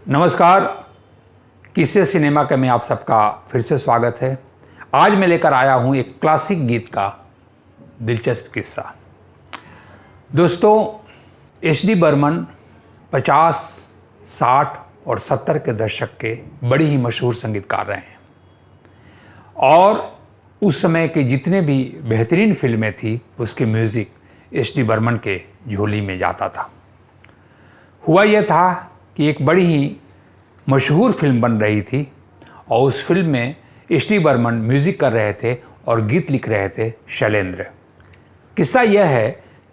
नमस्कार, किस्से सिनेमा के में आप सबका फिर से स्वागत है। आज मैं लेकर आया हूं एक क्लासिक गीत का दिलचस्प किस्सा। दोस्तों, एच.डी. बर्मन 50, 60 और 70 के दशक के बड़ी ही मशहूर संगीतकार रहे हैं और उस समय के जितने भी बेहतरीन फिल्में थी उसके म्यूज़िक एच.डी. बर्मन के झोली में जाता था। हुआ यह था कि एक बड़ी ही मशहूर फिल्म बन रही थी और उस फिल्म में एच.डी. बर्मन म्यूज़िक कर रहे थे और गीत लिख रहे थे शैलेंद्र। किस्सा यह है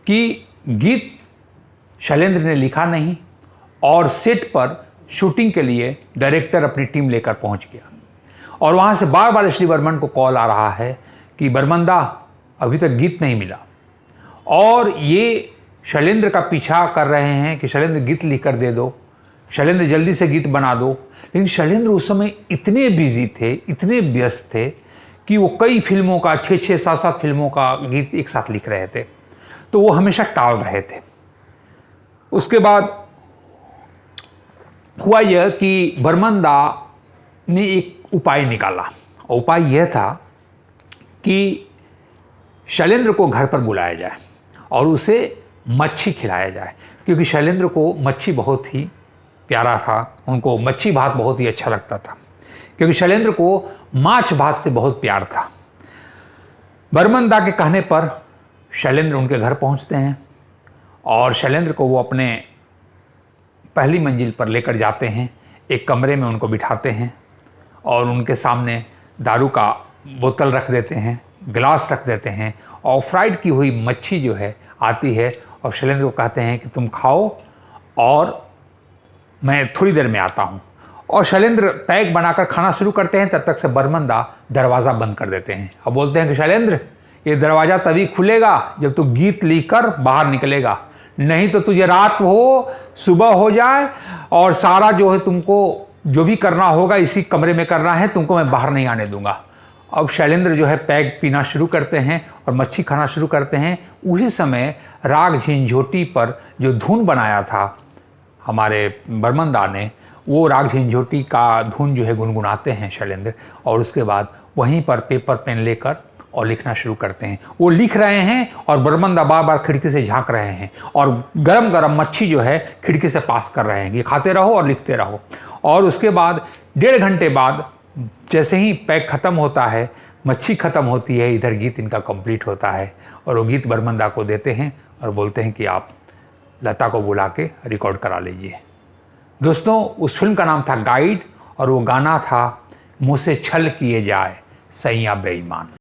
कि गीत शैलेंद्र ने लिखा नहीं और सेट पर शूटिंग के लिए डायरेक्टर अपनी टीम लेकर पहुंच गया और वहां से बार बार एच.डी. बर्मन को कॉल आ रहा है कि बर्मन दा, अभी तक गीत नहीं मिला। और ये शैलेंद्र का पीछा कर रहे हैं कि शैलेंद्र गीत लिख कर दे दो, शैलेंद्र जल्दी से गीत बना दो। लेकिन शैलेंद्र उस समय इतने बिजी थे, इतने व्यस्त थे कि वो कई फिल्मों का 6-6, 7-7 फिल्मों का गीत एक साथ लिख रहे थे, तो वो हमेशा टाल रहे थे। उसके बाद हुआ यह कि बर्मन दा ने एक उपाय निकाला और उपाय यह था कि शैलेंद्र को घर पर बुलाया जाए और उसे मच्छी खिलाया जाए, क्योंकि शैलेंद्र को मच्छी बहुत ही प्यारा था। उनको मच्छी भात बहुत ही अच्छा लगता था, क्योंकि शैलेंद्र को माछ भात से बहुत प्यार था। बर्मन दा के कहने पर शैलेंद्र उनके घर पहुंचते हैं और शैलेंद्र को वो अपने पहली मंजिल पर लेकर जाते हैं। एक कमरे में उनको बिठाते हैं और उनके सामने दारू का बोतल रख देते हैं, गिलास रख देते हैं और फ्राइड की हुई मच्छी जो है आती है और शैलेंद्र को कहते हैं कि तुम खाओ और मैं थोड़ी देर में आता हूँ। और शैलेंद्र पैक बनाकर खाना शुरू करते हैं। तब तक से बर्मन दा दरवाज़ा बंद कर देते हैं और बोलते हैं कि शैलेंद्र, ये दरवाज़ा तभी खुलेगा जब तू गीत लिखकर बाहर निकलेगा, नहीं तो तुझे रात हो, सुबह हो जाए और सारा जो है तुमको जो भी करना होगा इसी कमरे में करना है, तुमको मैं बाहर नहीं आने दूंगा। अब शैलेंद्र जो है पैक पीना शुरू करते हैं और मच्छी खाना शुरू करते हैं। उसी समय राग झिंझोटी पर जो धुन बनाया था हमारे बर्मन दा ने, वो राग झिंझोटी का धुन जो है गुनगुनाते हैं शैलेंद्र और उसके बाद वहीं पर पेपर पेन लेकर और लिखना शुरू करते हैं। वो लिख रहे हैं और बर्मन दा बार बार खिड़की से झांक रहे हैं और गरम गरम मच्छी जो है खिड़की से पास कर रहे हैं, ये खाते रहो और लिखते रहो। और उसके बाद 1.5 घंटे बाद जैसे ही पैक ख़त्म होता है, मच्छी ख़त्म होती है, इधर गीत इनका कंप्लीट होता है और वो गीत बर्मन दा को देते हैं और बोलते हैं कि आप लता को बुला के रिकॉर्ड करा लीजिए। दोस्तों, उस फिल्म का नाम था गाइड और वो गाना था मुझसे छल किए जाए सैया बेईमान।